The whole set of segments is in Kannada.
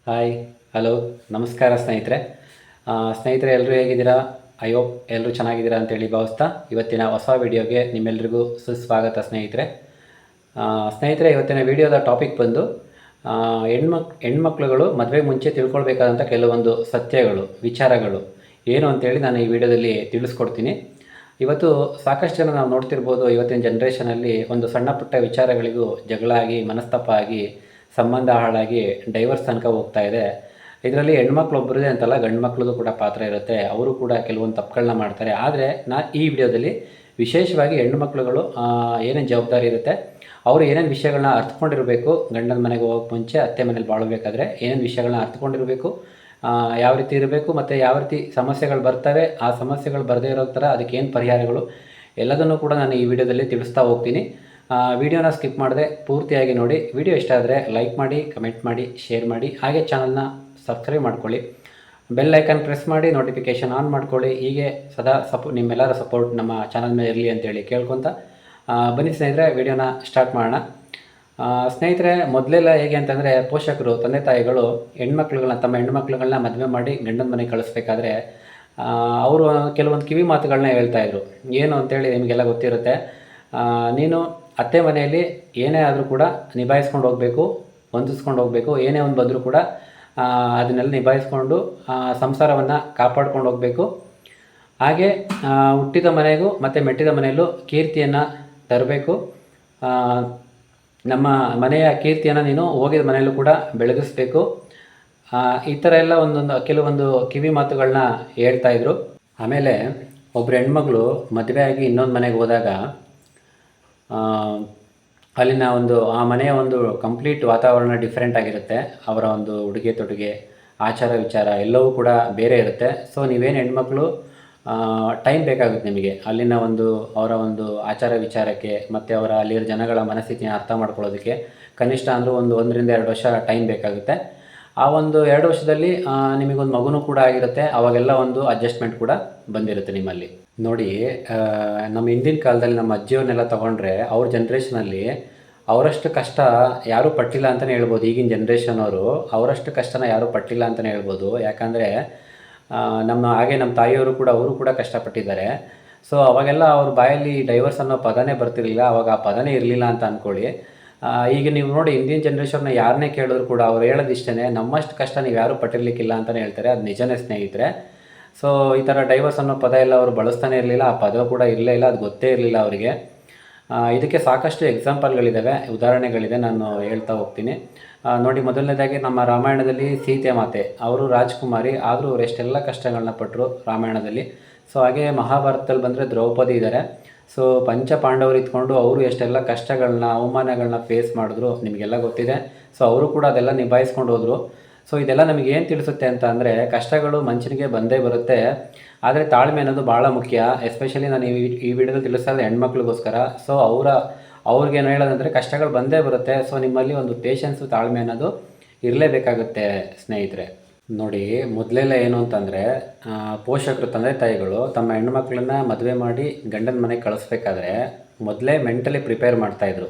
ಹಾಯ್, ಹಲೋ, ನಮಸ್ಕಾರ ಸ್ನೇಹಿತರೆ. ಸ್ನೇಹಿತರೆ ಎಲ್ಲರೂ ಹೇಗಿದ್ದೀರಾ? ಐ ಹೋಪ್ ಎಲ್ಲರೂ ಚೆನ್ನಾಗಿದ್ದೀರಾ ಅಂತೇಳಿ ಭಾವಿಸ್ತಾ ಇವತ್ತಿನ ಹೊಸ ವಿಡಿಯೋಗೆ ನಿಮ್ಮೆಲ್ಲರಿಗೂ ಸುಸ್ವಾಗತ ಸ್ನೇಹಿತರೆ. ಸ್ನೇಹಿತರೆ, ಇವತ್ತಿನ ವಿಡಿಯೋದ ಟಾಪಿಕ್ ಬಂದು ಹೆಣ್ಮಕ್ಳುಗಳು ಮದುವೆಗೆ ಮುಂಚೆ ತಿಳ್ಕೊಳ್ಬೇಕಾದಂಥ ಕೆಲವೊಂದು ಸತ್ಯಗಳು, ವಿಚಾರಗಳು ಏನು ಅಂತೇಳಿ ನಾನು ಈ ವಿಡಿಯೋದಲ್ಲಿ ತಿಳಿಸ್ಕೊಡ್ತೀನಿ. ಇವತ್ತು ಸಾಕಷ್ಟು ಜನ ನಾವು ನೋಡ್ತಿರ್ಬೋದು, ಇವತ್ತಿನ ಜನ್ರೇಷನಲ್ಲಿ ಒಂದು ಸಣ್ಣ ಪುಟ್ಟ ವಿಚಾರಗಳಿಗೂ ಜಗಳ ಆಗಿ, ಮನಸ್ತಾಪ ಆಗಿ, ಸಂಬಂಧ ಹಾಳಾಗಿ ಡೈವರ್ಸ್ ತನಕ ಹೋಗ್ತಾ ಇದೆ. ಇದರಲ್ಲಿ ಹೆಣ್ಮಕ್ಳು ಒಬ್ಬರದೇ ಅಂತಲ್ಲ, ಗಂಡು ಮಕ್ಳದ್ದು ಕೂಡ ಪಾತ್ರ ಇರುತ್ತೆ. ಅವರು ಕೂಡ ಕೆಲವೊಂದು ತಪ್ಪುಗಳನ್ನ ಮಾಡ್ತಾರೆ. ಆದರೆ ಈ ವಿಡಿಯೋದಲ್ಲಿ ವಿಶೇಷವಾಗಿ ಹೆಣ್ಣುಮಕ್ಳುಗಳು ಏನೇನು ಜವಾಬ್ದಾರಿ ಇರುತ್ತೆ, ಅವರು ಏನೇನು ವಿಷಯಗಳನ್ನ ಅರ್ಥಕೊಂಡಿರಬೇಕು, ಗಂಡನ ಮನೆಗೆ ಹೋಗೋಕ್ಕೆ ಮುಂಚೆ ಅತ್ತೆ ಮನೇಲಿ ಬಾಳಬೇಕಾದ್ರೆ ಏನೇನು ವಿಷಯಗಳನ್ನ ಅರ್ಥಕೊಂಡಿರಬೇಕು, ಯಾವ ರೀತಿ ಇರಬೇಕು, ಮತ್ತು ಯಾವ ರೀತಿ ಸಮಸ್ಯೆಗಳು ಬರ್ತವೆ, ಆ ಸಮಸ್ಯೆಗಳು ಬರದೇ ಇರೋ ಥರ ಅದಕ್ಕೇನು ಪರಿಹಾರಗಳು, ಎಲ್ಲದನ್ನು ಕೂಡ ನಾನು ಈ ವಿಡಿಯೋದಲ್ಲಿ ತಿಳಿಸ್ತಾ ಹೋಗ್ತೀನಿ. ವಿಡಿಯೋನ ಸ್ಕಿಪ್ ಮಾಡದೆ ಪೂರ್ತಿಯಾಗಿ ನೋಡಿ. ವಿಡಿಯೋ ಇಷ್ಟ ಆದರೆ ಲೈಕ್ ಮಾಡಿ, ಕಮೆಂಟ್ ಮಾಡಿ, ಶೇರ್ ಮಾಡಿ, ಹಾಗೆ ಚಾನಲ್ನ ಸಬ್ಸ್ಕ್ರೈಬ್ ಮಾಡ್ಕೊಳ್ಳಿ. ಬೆಲ್ ಐಕನ್ ಪ್ರೆಸ್ ಮಾಡಿ ನೋಟಿಫಿಕೇಷನ್ ಆನ್ ಮಾಡ್ಕೊಳ್ಳಿ. ಹೀಗೆ ಸದಾ ನಿಮ್ಮೆಲ್ಲರ ಸಪೋರ್ಟ್ ನಮ್ಮ ಚಾನಲ್ ಮೇಲೆ ಇರಲಿ ಅಂತೇಳಿ ಕೇಳ್ಕೊತ ಬನ್ನಿ ಸ್ನೇಹಿತರೆ, ವಿಡಿಯೋನ ಸ್ಟಾರ್ಟ್ ಮಾಡೋಣ. ಸ್ನೇಹಿತರೆ, ಮೊದಲೆಲ್ಲ ಹೇಗೆ ಅಂತಂದರೆ, ಪೋಷಕರು, ತಂದೆ ತಾಯಿಗಳು ತಮ್ಮ ಹೆಣ್ಮಕ್ಳುಗಳನ್ನ ಮದುವೆ ಮಾಡಿ ಗಂಡನ ಮನೆಗೆ ಕಳಿಸ್ಬೇಕಾದ್ರೆ ಅವರು ಕೆಲವೊಂದು ಕಿವಿ ಮಾತುಗಳನ್ನ ಹೇಳ್ತಾಯಿದ್ರು. ಏನು ಅಂತೇಳಿ ನಿಮಗೆಲ್ಲ ಗೊತ್ತಿರುತ್ತೆ. ನೀನು ಅತ್ತೆ ಮನೆಯಲ್ಲಿ ಏನೇ ಆದರೂ ಕೂಡ ನಿಭಾಯಿಸ್ಕೊಂಡು ಹೋಗಬೇಕು, ಹೊಂದಿಸ್ಕೊಂಡು ಹೋಗಬೇಕು. ಏನೇ ಒಂದು ಬಂದರೂ ಕೂಡ ಅದನ್ನೆಲ್ಲ ನಿಭಾಯಿಸ್ಕೊಂಡು ಸಂಸಾರವನ್ನು ಕಾಪಾಡ್ಕೊಂಡು ಹೋಗಬೇಕು. ಹಾಗೆ ಹುಟ್ಟಿದ ಮನೆಗೂ ಮತ್ತು ಮೆಟ್ಟಿದ ಮನೆಯಲ್ಲೂ ಕೀರ್ತಿಯನ್ನು ತರಬೇಕು. ನಮ್ಮ ಮನೆಯ ಕೀರ್ತಿಯನ್ನು ನೀನು ಹೋಗಿದ ಮನೆಯಲ್ಲೂ ಕೂಡ ಬೆಳಗಿಸ್ಬೇಕು. ಈ ಥರ ಎಲ್ಲ ಕೆಲವೊಂದು ಕಿವಿ ಮಾತುಗಳನ್ನ ಹೇಳ್ತಾಯಿದ್ರು. ಆಮೇಲೆ ಒಬ್ಬರು ಹೆಣ್ಮಗಳು ಮದುವೆಯಾಗಿ ಇನ್ನೊಂದು ಮನೆಗೆ ಹೋದಾಗ ಅಲ್ಲಿನ ಆ ಮನೆಯ ಕಂಪ್ಲೀಟ್ ವಾತಾವರಣ ಡಿಫ್ರೆಂಟ್ ಆಗಿರುತ್ತೆ. ಅವರ ಉಡುಗೆ ತೊಡುಗೆ, ಆಚಾರ ವಿಚಾರ ಎಲ್ಲವೂ ಕೂಡ ಬೇರೆ ಇರುತ್ತೆ. ಸೊ ನೀವೇನು ಹೆಣ್ಮಕ್ಳು ಟೈಮ್ ಬೇಕಾಗುತ್ತೆ ನಿಮಗೆ ಅಲ್ಲಿನ ಅವರ ಆಚಾರ ವಿಚಾರಕ್ಕೆ, ಮತ್ತು ಅಲ್ಲಿರೋ ಜನಗಳ ಮನಸ್ಥಿತಿನ ಅರ್ಥ ಮಾಡ್ಕೊಳ್ಳೋದಕ್ಕೆ ಕನಿಷ್ಠ ಅಂದರೂ 1-2 ವರ್ಷ ಟೈಮ್ ಬೇಕಾಗುತ್ತೆ. ಆ 2 ವರ್ಷದಲ್ಲಿ ನಿಮಗೊಂದು ಮಗುನೂ ಕೂಡ ಆಗಿರುತ್ತೆ. ಅವಾಗೆಲ್ಲ ಅಡ್ಜಸ್ಟ್ಮೆಂಟ್ ಕೂಡ ಬಂದಿರುತ್ತೆ ನಿಮ್ಮಲ್ಲಿ. ನೋಡಿ, ನಮ್ಮ ಹಿಂದಿನ ಕಾಲದಲ್ಲಿ ನಮ್ಮ ಅಜ್ಜಿಯವ್ರನ್ನೆಲ್ಲ ತೊಗೊಂಡ್ರೆ ಅವ್ರ ಜನ್ರೇಷನಲ್ಲಿ ಅವರಷ್ಟು ಕಷ್ಟ ಯಾರೂ ಪಟ್ಟಿಲ್ಲ ಅಂತಲೇ ಹೇಳ್ಬೋದು. ಈಗಿನ ಜನ್ರೇಷನವರು ಅವರಷ್ಟು ಕಷ್ಟನ ಯಾರೂ ಪಟ್ಟಿಲ್ಲ ಅಂತಲೇ ಹೇಳ್ಬೋದು. ಯಾಕಂದರೆ ನಮ್ಮ ತಾಯಿಯವರು ಕೂಡ ಅವರು ಕೂಡ ಕಷ್ಟಪಟ್ಟಿದ್ದಾರೆ. ಸೊ ಅವಾಗೆಲ್ಲ ಅವ್ರ ಬಾಯಲ್ಲಿ ಡೈವರ್ಸ್ ಅನ್ನೋ ಪದನೇ ಬರ್ತಿರಲಿಲ್ಲ. ಅವಾಗ ಆ ಪದನೇ ಇರಲಿಲ್ಲ ಅಂತ ಅಂದ್ಕೊಳ್ಳಿ. ಈಗ ನೀವು ನೋಡಿ, ಇಂದಿನ ಜನ್ರೇಷನ್ನ ಯಾರನ್ನೇ ಕೇಳಿದ್ರು ಕೂಡ ಅವ್ರು ಹೇಳೋದು ಇಷ್ಟೇ, ನಮ್ಮಷ್ಟು ಕಷ್ಟ ನೀವು ಯಾರೂ ಪಟ್ಟಿರಲಿಕ್ಕಿಲ್ಲ ಅಂತಲೇ ಹೇಳ್ತಾರೆ. ಅದು ನಿಜನೇ ಸ್ನೇಹಿತರೆ. ಸೊ ಈ ಥರ ಡೈವರ್ಸ್ ಅನ್ನೋ ಪದ ಎಲ್ಲ ಅವರು ಬಳಸ್ತಾನೆ ಇರಲಿಲ್ಲ. ಆ ಪದ ಕೂಡ ಇರಲೇ ಇಲ್ಲ, ಅದು ಗೊತ್ತೇ ಇರಲಿಲ್ಲ ಅವರಿಗೆ. ಇದಕ್ಕೆ ಸಾಕಷ್ಟು ಎಕ್ಸಾಂಪಲ್ಗಳಿದ್ದಾವೆ, ಉದಾಹರಣೆಗಳಿದೆ, ನಾನು ಹೇಳ್ತಾ ಹೋಗ್ತೀನಿ. ನೋಡಿ, ಮೊದಲನೇದಾಗಿ ನಮ್ಮ ರಾಮಾಯಣದಲ್ಲಿ ಸೀತೆ ಮಾತೆ, ಅವರು ರಾಜ್ಕುಮಾರಿ ಆದರೂ ಅವ್ರು ಎಷ್ಟೆಲ್ಲ ಕಷ್ಟಗಳನ್ನ ಪಟ್ಟರು ರಾಮಾಯಣದಲ್ಲಿ. ಸೊ ಹಾಗೆ ಮಹಾಭಾರತದಲ್ಲಿ ಬಂದರೆ ದ್ರೌಪದಿ ಇದ್ದಾರೆ. ಸೊ ಪಂಚ ಪಾಂಡವರು ಇದ್ಕೊಂಡು ಅವರು ಎಷ್ಟೆಲ್ಲ ಕಷ್ಟಗಳನ್ನ, ಅವಮಾನಗಳನ್ನ ಫೇಸ್ ಮಾಡಿದ್ರು ನಿಮಗೆಲ್ಲ ಗೊತ್ತಿದೆ. ಸೊ ಅವರು ಕೂಡ ಅದೆಲ್ಲ ನಿಭಾಯಿಸ್ಕೊಂಡು ಹೋದರು. ಸೊ ಇದೆಲ್ಲ ನಮಗೆ ಏನು ತಿಳಿಸುತ್ತೆ ಅಂತ ಅಂದರೆ, ಕಷ್ಟಗಳು ಮನುಷ್ಯನಿಗೆ ಬಂದೇ ಬರುತ್ತೆ. ಆದರೆ ತಾಳ್ಮೆ ಅನ್ನೋದು ಭಾಳ ಮುಖ್ಯ. ಎಸ್ಪೆಷಲಿ ನಾನು ಈ ವಿಡಿಯೋದಲ್ಲಿ ತಿಳಿಸ್ತಾ ಇರೋದು ಹೆಣ್ಮಕ್ಳಿಗೋಸ್ಕರ. ಸೊ ಅವ್ರಿಗೇನು ಹೇಳೋದಂದರೆ, ಕಷ್ಟಗಳು ಬಂದೇ ಬರುತ್ತೆ. ಸೊ ನಿಮ್ಮಲ್ಲಿ ಪೇಷನ್ಸು, ತಾಳ್ಮೆ ಅನ್ನೋದು ಇರಲೇಬೇಕಾಗುತ್ತೆ ಸ್ನೇಹಿತರೆ. ನೋಡಿ, ಮೊದಲೆಲ್ಲ ಏನು ಅಂತಂದರೆ, ಪೋಷಕರು, ತಂದೆ ತಾಯಿಗಳು ತಮ್ಮ ಹೆಣ್ಮಕ್ಳನ್ನ ಮದುವೆ ಮಾಡಿ ಗಂಡನ ಮನೆಗೆ ಕಳಿಸ್ಬೇಕಾದ್ರೆ ಮೊದಲೇ ಮೆಂಟಲಿ ಪ್ರಿಪೇರ್ ಮಾಡ್ತಾಯಿದ್ರು.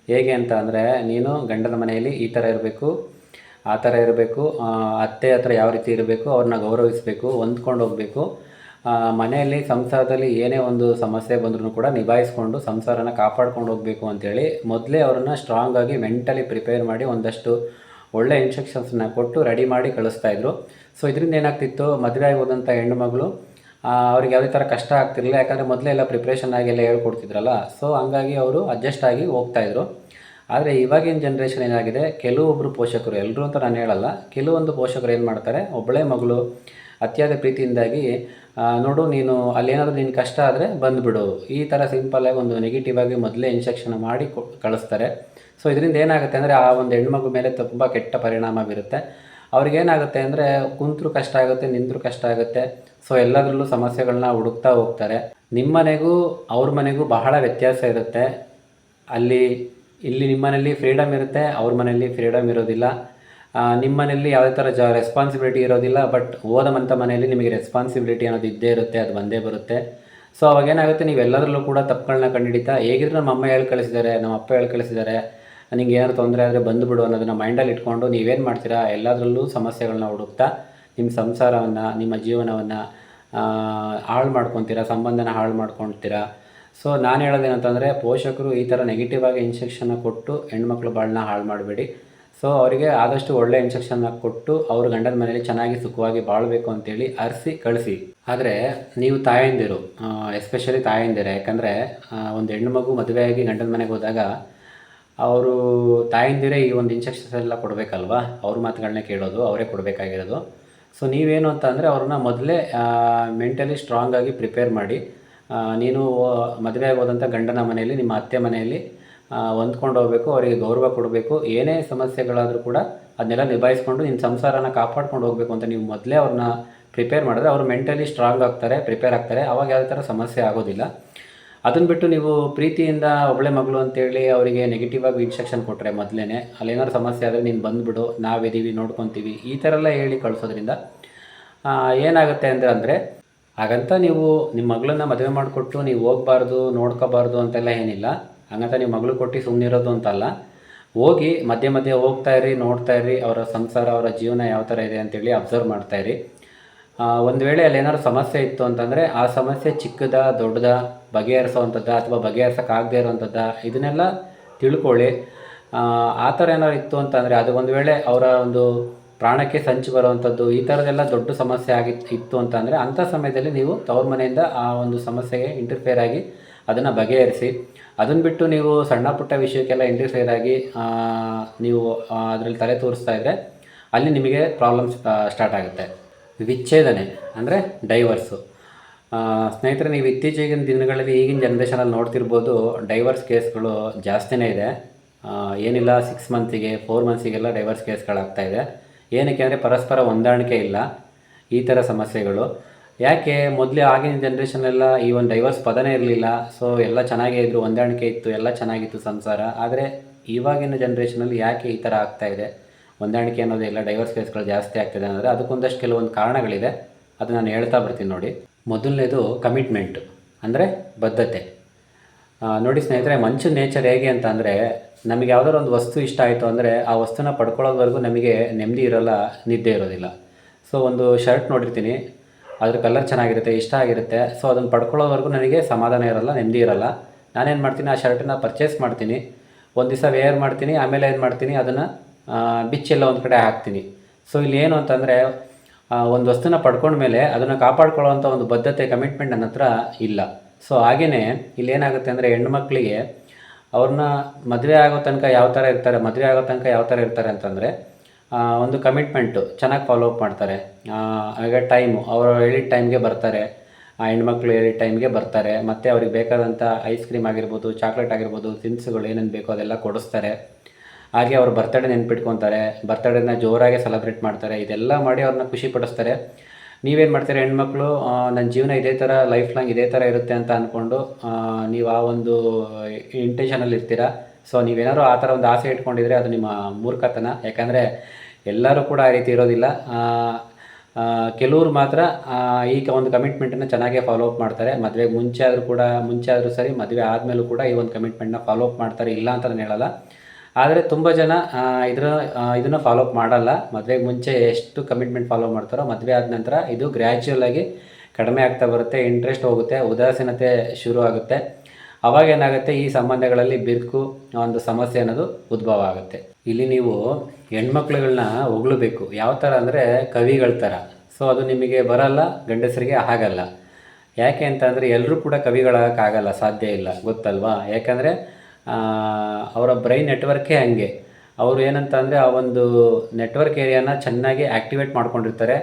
ಹೇಗೆ ಅಂತ ಅಂದರೆ, ನೀನು ಗಂಡನ ಮನೆಯಲ್ಲಿ ಈ ಥರ ಇರಬೇಕು, ಆ ಥರ ಇರಬೇಕು, ಅತ್ತೆ ಹತ್ರ ಯಾವ ರೀತಿ ಇರಬೇಕು, ಅವ್ರನ್ನ ಗೌರವಿಸಬೇಕು, ಹೊಂದ್ಕೊಂಡು ಹೋಗಬೇಕು, ಮನೆಯಲ್ಲಿ ಸಂಸಾರದಲ್ಲಿ ಏನೇ ಸಮಸ್ಯೆ ಬಂದ್ರೂ ಕೂಡ ನಿಭಾಯಿಸ್ಕೊಂಡು ಸಂಸಾರನ ಕಾಪಾಡ್ಕೊಂಡು ಹೋಗಬೇಕು ಅಂಥೇಳಿ ಮೊದಲೇ ಅವ್ರನ್ನ ಸ್ಟ್ರಾಂಗಾಗಿ ಮೆಂಟಲಿ ಪ್ರಿಪೇರ್ ಮಾಡಿ ಒಂದಷ್ಟು ಒಳ್ಳೆ ಇನ್ಸ್ಟ್ರಕ್ಷನ್ಸನ್ನ ಕೊಟ್ಟು ರೆಡಿ ಮಾಡಿ ಕಳಿಸ್ತಾಯಿದ್ರು. ಸೊ ಇದರಿಂದ ಏನಾಗ್ತಿತ್ತು, ಮದುವೆ ಆಗಿ ಹೋದಂಥ ಹೆಣ್ಣುಮಗಳು ಅವ್ರಿಗೆ ಯಾವುದೇ ಥರ ಕಷ್ಟ ಆಗ್ತಿರಲಿಲ್ಲ. ಯಾಕಂದರೆ ಮೊದಲೇ ಎಲ್ಲ ಪ್ರಿಪ್ರೇಷನ್ ಆಗಿ ಎಲ್ಲ ಹೇಳ್ಕೊಡ್ತಿದ್ರಲ್ಲ. ಸೊ ಹಂಗಾಗಿ ಅವರು ಅಡ್ಜಸ್ಟ್ ಆಗಿ ಹೋಗ್ತಾಯಿದ್ರು. ಆದರೆ ಇವಾಗಿನ ಜನ್ರೇಷನ್ ಏನಾಗಿದೆ, ಕೆಲವೊಬ್ಬರು ಪೋಷಕರು, ಎಲ್ಲರೂ ಅಂತ ನಾನು ಹೇಳಲ್ಲ, ಕೆಲವೊಂದು ಪೋಷಕರು ಏನು ಮಾಡ್ತಾರೆ, ಒಬ್ಬಳೇ ಮಗಳು ಅತಿಯಾದ ಪ್ರೀತಿಯಿಂದಾಗಿ, ನೋಡು ನೀನು ಅಲ್ಲೇನಾದರೂ ನಿನ್ನ ಕಷ್ಟ ಆದರೆ ಬಂದುಬಿಡು, ಈ ಥರ ಸಿಂಪಲ್ಲಾಗಿ ನೆಗೆಟಿವ್ ಆಗಿ ಮೊದಲೇ ಇನ್ಸ್ಟ್ರಕ್ಷನ್ ಮಾಡಿ ಕಳಿಸ್ತಾರೆ. ಸೊ ಇದರಿಂದ ಏನಾಗುತ್ತೆ ಅಂದರೆ, ಆ ಹೆಣ್ಮಗು ಮೇಲೆ ತುಂಬ ಕೆಟ್ಟ ಪರಿಣಾಮ ಬೀರುತ್ತೆ. ಅವ್ರಿಗೇನಾಗುತ್ತೆ ಅಂದರೆ, ಕುಂತರೂ ಕಷ್ಟ ಆಗುತ್ತೆ, ನಿಂತರೂ ಕಷ್ಟ ಆಗುತ್ತೆ. ಸೊ ಎಲ್ಲದರಲ್ಲೂ ಸಮಸ್ಯೆಗಳನ್ನ ಹುಡುಕ್ತಾ ಹೋಗ್ತಾರೆ. ನಿಮ್ಮ ಮನೆಗೂ ಅವ್ರ ಮನೆಗೂ ಬಹಳ ವ್ಯತ್ಯಾಸ ಇರುತ್ತೆ. ಇಲ್ಲಿ ನಿಮ್ಮ ಮನೇಲಿ ಫ್ರೀಡಮ್ ಇರುತ್ತೆ, ಅವ್ರ ಮನೆಯಲ್ಲಿ ಫ್ರೀಡಮ್ ಇರೋದಿಲ್ಲ. ನಿಮ್ಮ ಮನೆಯಲ್ಲಿ ಯಾವುದೇ ಥರ ರೆಸ್ಪಾನ್ಸಿಬಿಲಿಟಿ ಇರೋದಿಲ್ಲ. ಬಟ್ ಹೋದಂಥ ಮನೆಯಲ್ಲಿ ನಿಮಗೆ ರೆಸ್ಪಾನ್ಸಿಬಿಲಿಟಿ ಅನ್ನೋದು ಇದ್ದೇ ಇರುತ್ತೆ, ಅದು ಬಂದೇ ಬರುತ್ತೆ. ಸೊ ಅವಾಗೇನಾಗುತ್ತೆ, ನೀವೆಲ್ಲದರಲ್ಲೂ ಕೂಡ ತಪ್ಪುಗಳನ್ನ ಕಂಡುಹಿಡಿತಾ, ಹೇಗಿದ್ರು ನಮ್ಮ ಅಮ್ಮ ಹೇಳಿ ಕಳಿಸಿದ್ದಾರೆ, ನಮ್ಮ ಅಪ್ಪ ಹೇಳಿ ಕಳಿಸಿದ್ದಾರೆ, ನಿಂಗೆ ಏನಾದ್ರು ತೊಂದರೆ ಆದರೆ ಬಂದುಬಿಡು ಅನ್ನೋದನ್ನು ಮೈಂಡಲ್ಲಿ ಇಟ್ಕೊಂಡು ನೀವೇನು ಮಾಡ್ತೀರಾ, ಎಲ್ಲದರಲ್ಲೂ ಸಮಸ್ಯೆಗಳನ್ನ ಹುಡುಕ್ತಾ ನಿಮ್ಮ ಸಂಸಾರವನ್ನು, ನಿಮ್ಮ ಜೀವನವನ್ನು ಹಾಳು ಮಾಡ್ಕೊತೀರಾ, ಸಂಬಂಧನ ಹಾಳು ಮಾಡ್ಕೊತೀರಾ. ಸೊ ನಾನು ಹೇಳೋದೇನಂತಂದರೆ, ಪೋಷಕರು ಈ ಥರ ನೆಗೆಟಿವ್ ಆಗಿ ಇನ್ಸ್ಟ್ರಕ್ಷನ್ನ ಕೊಟ್ಟು ಹೆಣ್ಮಕ್ಳು ಬಾಳನ್ನ ಹಾಳು ಮಾಡಬೇಡಿ. ಸೊ ಅವರಿಗೆ ಆದಷ್ಟು ಒಳ್ಳೆ ಇನ್ಸ್ಟ್ರಕ್ಷನ್ನ ಕೊಟ್ಟು ಅವ್ರ ಗಂಡನ ಮನೇಲಿ ಚೆನ್ನಾಗಿ ಸುಖವಾಗಿ ಬಾಳಬೇಕು ಅಂತೇಳಿ ಅರಿಸಿ ಕಳಿಸಿ. ಆದರೆ ನೀವು ತಾಯಂದಿರು, ಎಸ್ಪೆಷಲಿ ತಾಯಂದಿರೆ, ಯಾಕಂದರೆ ಒಂದು ಹೆಣ್ಣು ಮಗು ಮದುವೆಯಾಗಿ ಗಂಡನ ಮನೆಗೆ ಹೋದಾಗ ಅವರು ತಾಯಂದಿರೇ ಈ ಒಂದು ಇನ್ಸ್ಟ್ರಕ್ಷನ್ಸ್ ಎಲ್ಲ ಕೊಡಬೇಕಲ್ವಾ, ಅವ್ರ ಮಾತುಗಳನ್ನೇ ಕೇಳೋದು, ಅವರೇ ಕೊಡಬೇಕಾಗಿರೋದು. ಸೊ ನೀವೇನು ಅಂತ ಅಂದರೆ ಅವ್ರನ್ನ ಮೊದಲೇ ಮೆಂಟಲಿ ಸ್ಟ್ರಾಂಗಾಗಿ ಪ್ರಿಪೇರ್ ಮಾಡಿ, ನೀನು ಮದುವೆ ಆಗೋದಂಥ ಗಂಡನ ಮನೆಯಲ್ಲಿ, ನಿಮ್ಮ ಅತ್ತೆ ಮನೆಯಲ್ಲಿ ಹೊಂದ್ಕೊಂಡು ಹೋಗಬೇಕು, ಅವರಿಗೆ ಗೌರವ ಕೊಡಬೇಕು, ಏನೇ ಸಮಸ್ಯೆಗಳಾದರೂ ಕೂಡ ಅದನ್ನೆಲ್ಲ ನಿಭಾಯಿಸ್ಕೊಂಡು ನಿನ್ನ ಸಂಸಾರನ ಕಾಪಾಡ್ಕೊಂಡು ಹೋಗಬೇಕು ಅಂತ ನೀವು ಮೊದಲೇ ಅವ್ರನ್ನ ಪ್ರಿಪೇರ್ ಮಾಡಿದ್ರೆ ಅವರು ಮೆಂಟಲಿ ಸ್ಟ್ರಾಂಗ್ ಆಗ್ತಾರೆ, ಪ್ರಿಪೇರ್ ಆಗ್ತಾರೆ. ಆವಾಗ ಯಾವುದೇ ಥರ ಸಮಸ್ಯೆ ಆಗೋದಿಲ್ಲ. ಅದನ್ನು ಬಿಟ್ಟು ನೀವು ಪ್ರೀತಿಯಿಂದ ಒಬ್ಬಳೆ ಮಗಳು ಅಂತೇಳಿ ಅವರಿಗೆ ನೆಗೆಟಿವ್ ಆಗಿ ಇನ್ಸ್ಟ್ರಕ್ಷನ್ ಕೊಟ್ಟರೆ ಮೊದಲೇ, ಅಲ್ಲೇನಾದ್ರು ಸಮಸ್ಯೆ ಆದರೆ ನೀನು ಬಂದುಬಿಡು, ನಾವಿದ್ದೀವಿ, ನೋಡ್ಕೊತೀವಿ, ಈ ಥರ ಎಲ್ಲ ಹೇಳಿ ಕಳಿಸೋದ್ರಿಂದ ಏನಾಗುತ್ತೆ ಅಂದರೆ ಹಾಗಂತ ನೀವು ನಿಮ್ಮ ಮಗಳನ್ನ ಮದುವೆ ಮಾಡಿಕೊಟ್ಟು ನೀವು ಹೋಗಬಾರ್ದು, ನೋಡ್ಕೋಬಾರ್ದು ಅಂತೆಲ್ಲ ಏನಿಲ್ಲ. ಹಾಗಂತ ನೀವು ಮಗಳು ಕೊಟ್ಟು ಸುಮ್ಮನಿರೋದು ಅಂತಲ್ಲ. ಹೋಗಿ ಮಧ್ಯೆ ಮಧ್ಯೆ ಹೋಗ್ತಾಯಿರಿ, ನೋಡ್ತಾಯಿರಿ, ಅವರ ಸಂಸಾರ, ಅವರ ಜೀವನ ಯಾವ ಥರ ಇದೆ ಅಂತೇಳಿ ಅಬ್ಸರ್ವ್ ಮಾಡ್ತಾಯಿರಿ. ಒಂದು ವೇಳೆ ಅಲ್ಲಿ ಏನಾದ್ರು ಸಮಸ್ಯೆ ಇತ್ತು ಅಂತಂದರೆ ಆ ಸಮಸ್ಯೆ ಚಿಕ್ಕದ ದೊಡ್ಡದ, ಬಗೆಹರಿಸೋವಂಥದ್ದು ಅಥವಾ ಬಗೆಹರಿಸೋಕ್ಕಾಗದೇ ಇರೋವಂಥದ್ದು, ಇದನ್ನೆಲ್ಲ ತಿಳ್ಕೊಳ್ಳಿ. ಆ ಥರ ಏನಾದ್ರು ಇತ್ತು ಅಂತಂದರೆ, ಅದು ಒಂದು ವೇಳೆ ಅವರ ಒಂದು ಪ್ರಾಣಕ್ಕೆ ಸಂಚು ಬರುವಂಥದ್ದು, ಈ ಥರದ್ದೆಲ್ಲ ದೊಡ್ಡ ಸಮಸ್ಯೆ ಇತ್ತು ಅಂತಂದರೆ ಅಂಥ ಸಮಯದಲ್ಲಿ ನೀವು ತವ್ರ ಮನೆಯಿಂದ ಆ ಒಂದು ಸಮಸ್ಯೆಗೆ ಇಂಟರ್ಫಿಯರ್ ಆಗಿ ಅದನ್ನು ಬಗೆಹರಿಸಿ. ಅದನ್ನು ಬಿಟ್ಟು ನೀವು ಸಣ್ಣ ಪುಟ್ಟ ವಿಷಯಕ್ಕೆಲ್ಲ ಇಂಟರ್ಫಿಯರ್ ಆಗಿ ನೀವು ಅದರಲ್ಲಿ ತಲೆ ತೋರಿಸ್ತಾ ಇದ್ದರೆ ಅಲ್ಲಿ ನಿಮಗೆ ಪ್ರಾಬ್ಲಮ್ಸ್ ಸ್ಟಾರ್ಟ್ ಆಗುತ್ತೆ. ವಿಚ್ಛೇದನೆ ಅಂದರೆ ಡೈವರ್ಸು. ಸ್ನೇಹಿತರೆ, ನೀವು ಇತ್ತೀಚಿನ ದಿನಗಳಲ್ಲಿ ಈಗಿನ ಜನ್ರೇಷನಲ್ಲಿ ನೋಡ್ತಿರ್ಬೋದು, ಡೈವರ್ಸ್ ಕೇಸ್ಗಳು ಜಾಸ್ತಿನೇ ಇದೆ. ಏನಿಲ್ಲ 6 ಮಂತ್ಸಿಗೆ 4 ಮಂತ್ಸಿಗೆಲ್ಲ ಡೈವರ್ಸ್ ಕೇಸ್ಗಳಾಗ್ತಾಯಿದೆ. ಏನಕ್ಕೆ ಅಂದರೆ ಪರಸ್ಪರ ಹೊಂದಾಣಿಕೆ ಇಲ್ಲ, ಈ ಥರ ಸಮಸ್ಯೆಗಳು. ಯಾಕೆ ಮೊದಲೇ ಆಗಿನ ಜನ್ರೇಷನೆಲ್ಲ ಈ ಒಂದು ಡೈವರ್ಸ್ ಪದನೇ ಇರಲಿಲ್ಲ. ಸೊ ಎಲ್ಲ ಚೆನ್ನಾಗೇ ಇದ್ದರು, ಹೊಂದಾಣಿಕೆ ಇತ್ತು, ಎಲ್ಲ ಚೆನ್ನಾಗಿತ್ತು ಸಂಸಾರ. ಆದರೆ ಇವಾಗಿನ ಜನ್ರೇಷನಲ್ಲಿ ಯಾಕೆ ಈ ಥರ ಆಗ್ತಾಯಿದೆ, ಹೊಂದಾಣಿಕೆ ಅನ್ನೋದೇ ಇಲ್ಲ, ಡೈವರ್ಸ್ ಕೇಸ್ಗಳು ಜಾಸ್ತಿ ಆಗ್ತಿದೆ ಅಂದರೆ ಅದಕ್ಕೊಂದಷ್ಟು ಕೆಲವೊಂದು ಕಾರಣಗಳಿದೆ. ಅದು ನಾನು ಹೇಳ್ತಾ ಬರ್ತೀನಿ ನೋಡಿ. ಮೊದಲನೇದು ಕಮಿಟ್ಮೆಂಟು ಅಂದರೆ ಬದ್ಧತೆ. ನೋಡಿ ಸ್ನೇಹಿತರೆ, ಮನುಷ್ಯನ ನೇಚರ್ ಹೇಗೆ ಅಂತ ಅಂದರೆ, ನಮಗೆ ಯಾವುದಾದ್ರು ಒಂದು ವಸ್ತು ಇಷ್ಟ ಆಯಿತು ಅಂದರೆ ಆ ವಸ್ತುನ ಪಡ್ಕೊಳ್ಳೋದ್ವರೆಗೂ ನಮಗೆ ನೆಮ್ಮದಿ ಇರೋಲ್ಲ, ನಿದ್ದೆ ಇರೋದಿಲ್ಲ. ಸೊ ಒಂದು ಶರ್ಟ್ ನೋಡಿರ್ತೀನಿ, ಅದ್ರ ಕಲರ್ ಚೆನ್ನಾಗಿರುತ್ತೆ, ಇಷ್ಟ ಆಗಿರುತ್ತೆ. ಸೊ ಅದನ್ನು ಪಡ್ಕೊಳ್ಳೋವರೆಗೂ ನನಗೆ ಸಮಾಧಾನ ಇರೋಲ್ಲ, ನೆಮ್ಮದಿ ಇರೋಲ್ಲ. ನಾನೇನು ಮಾಡ್ತೀನಿ, ಆ ಶರ್ಟನ್ನ ಪರ್ಚೇಸ್ ಮಾಡ್ತೀನಿ, ಒಂದು ದಿವಸ ವೇರ್ ಮಾಡ್ತೀನಿ, ಆಮೇಲೆ ಏನು ಮಾಡ್ತೀನಿ, ಅದನ್ನು ಬಿಚ್ಚೆಲ್ಲ ಒಂದು ಕಡೆ ಹಾಕ್ತೀನಿ. ಸೊ ಇಲ್ಲಿ ಏನು ಅಂತಂದರೆ, ಒಂದು ವಸ್ತುನ ಪಡ್ಕೊಂಡ್ಮೇಲೆ ಅದನ್ನು ಕಾಪಾಡ್ಕೊಳ್ಳೋವಂಥ ಒಂದು ಬದ್ಧತೆ, ಕಮಿಟ್ಮೆಂಟ್ ನನ್ನ ಹತ್ರ ಇಲ್ಲ. ಸೊ ಹಾಗೆಯೇ ಇಲ್ಲೇನಾಗುತ್ತೆ ಅಂದರೆ, ಹೆಣ್ಣುಮಕ್ಕಳಿಗೆ ಅವ್ರನ್ನ ಮದುವೆ ಆಗೋ ತನಕ ಯಾವ ಥರ ಇರ್ತಾರೆ ಅಂತಂದರೆ, ಒಂದು ಕಮಿಟ್ಮೆಂಟು ಚೆನ್ನಾಗಿ ಫಾಲೋ ಅಪ್ ಮಾಡ್ತಾರೆ. ಹಾಗೆ ಟೈಮು, ಅವರು ಹೇಳಿದ ಟೈಮ್ಗೆ ಬರ್ತಾರೆ, ಆ ಹೆಣ್ಮಕ್ಳು ಹೇಳಿದ ಟೈಮ್ಗೆ ಬರ್ತಾರೆ. ಮತ್ತು ಅವ್ರಿಗೆ ಬೇಕಾದಂಥ ಐಸ್ ಕ್ರೀಮ್ ಆಗಿರ್ಬೋದು, ಚಾಕ್ಲೇಟ್ ಆಗಿರ್ಬೋದು, ತಿನಿಸುಗಳು ಏನೇನು ಬೇಕೋ ಅದೆಲ್ಲ ಕೊಡಿಸ್ತಾರೆ. ಹಾಗೆ ಅವ್ರ ಬರ್ತಡೇ ನೆನ್ಪಿಟ್ಕೊತಾರೆ, ಬರ್ತಡೇನ ಜೋರಾಗಿ ಸೆಲೆಬ್ರೇಟ್ ಮಾಡ್ತಾರೆ. ಇದೆಲ್ಲ ಮಾಡಿ ಅವ್ರನ್ನ ಖುಷಿ ಪಡಿಸ್ತಾರೆ. ನೀವೇನು ಮಾಡ್ತೀರಾ ಹೆಣ್ಮಕ್ಳು, ನನ್ನ ಜೀವನ ಇದೇ ಥರ ಲೈಫ್ ಲಾಂಗ್ ಇದೇ ಥರ ಇರುತ್ತೆ ಅಂತ ಅಂದ್ಕೊಂಡು ನೀವು ಆ ಒಂದು ಇಂಟೆನ್ಷನಲ್ಲಿ ಇರ್ತೀರ. ಸೊ ನೀವೇನಾದ್ರು ಆ ಥರ ಒಂದು ಆಸೆ ಇಟ್ಕೊಂಡಿದ್ರೆ ಅದು ನಿಮ್ಮ ಮೂರ್ಖತನ. ಯಾಕಂದರೆ ಎಲ್ಲರೂ ಕೂಡ ಆ ರೀತಿ ಇರೋದಿಲ್ಲ. ಕೆಲವರು ಮಾತ್ರ ಈ ಒಂದು ಕಮಿಟ್ಮೆಂಟನ್ನು ಚೆನ್ನಾಗೇ ಫಾಲೋ ಅಪ್ ಮಾಡ್ತಾರೆ. ಮದುವೆಗೆ ಮುಂಚೆ ಆದರೂ ಸರಿ, ಮದುವೆ ಆದಮೇಲೂ ಕೂಡ ಈ ಒಂದು ಕಮಿಟ್ಮೆಂಟ್ನ ಫಾಲೋ ಅಪ್ ಮಾಡ್ತಾರೆ, ಇಲ್ಲ ಅಂತ ನಾನು ಹೇಳಲ್ಲ. ಆದರೆ ತುಂಬ ಜನ ಇದನ್ನು ಫಾಲೋ ಅಪ್ ಮಾಡಲ್ಲ. ಮದುವೆಗೆ ಮುಂಚೆ ಎಷ್ಟು ಕಮಿಟ್ಮೆಂಟ್ ಫಾಲೋ ಮಾಡ್ತಾರೋ ಮದುವೆ ಆದ ನಂತರ ಇದು ಗ್ರ್ಯಾಜುವಲ್ ಆಗಿ ಕಡಿಮೆ ಆಗ್ತಾ ಬರುತ್ತೆ, ಇಂಟ್ರೆಸ್ಟ್ ಹೋಗುತ್ತೆ, ಉದಾಸೀನತೆ ಶುರು ಆಗುತ್ತೆ. ಅವಾಗ ಏನಾಗುತ್ತೆ, ಈ ಸಂಬಂಧಗಳಲ್ಲಿ ಬಿರುಕು, ಒಂದು ಸಮಸ್ಯೆ ಅನ್ನೋದು ಉದ್ಭವ ಆಗುತ್ತೆ. ಇಲ್ಲಿ ನೀವು ಹೆಣ್ಮಕ್ಳುಗಳನ್ನ ಹೊಗಳಬೇಕು. ಯಾವ ಥರ ಅಂದರೆ ಕವಿಗಳ ಥರ. ಸೊ ಅದು ನಿಮಗೆ ಬರಲ್ಲ, ಗಂಡಸರಿಗೆ ಆಗಲ್ಲ. ಯಾಕೆ ಅಂತ ಅಂದರೆ ಎಲ್ಲರೂ ಕೂಡ ಕವಿಗಳಾಗಕ್ಕಾಗಲ್ಲ, ಸಾಧ್ಯ ಇಲ್ಲ, ಗೊತ್ತಲ್ವಾ? ಯಾಕಂದರೆ ಅವರ ಬ್ರೈನ್ ನೆಟ್ವರ್ಕೇ ಹಂಗೆ. ಅವರು ಏನಂತ ಅಂದರೆ ಆ ಒಂದು ನೆಟ್ವರ್ಕ್ ಏರಿಯಾನ ಚೆನ್ನಾಗಿ ಆ್ಯಕ್ಟಿವೇಟ್ ಮಾಡ್ಕೊಂಡಿರ್ತಾರೆ.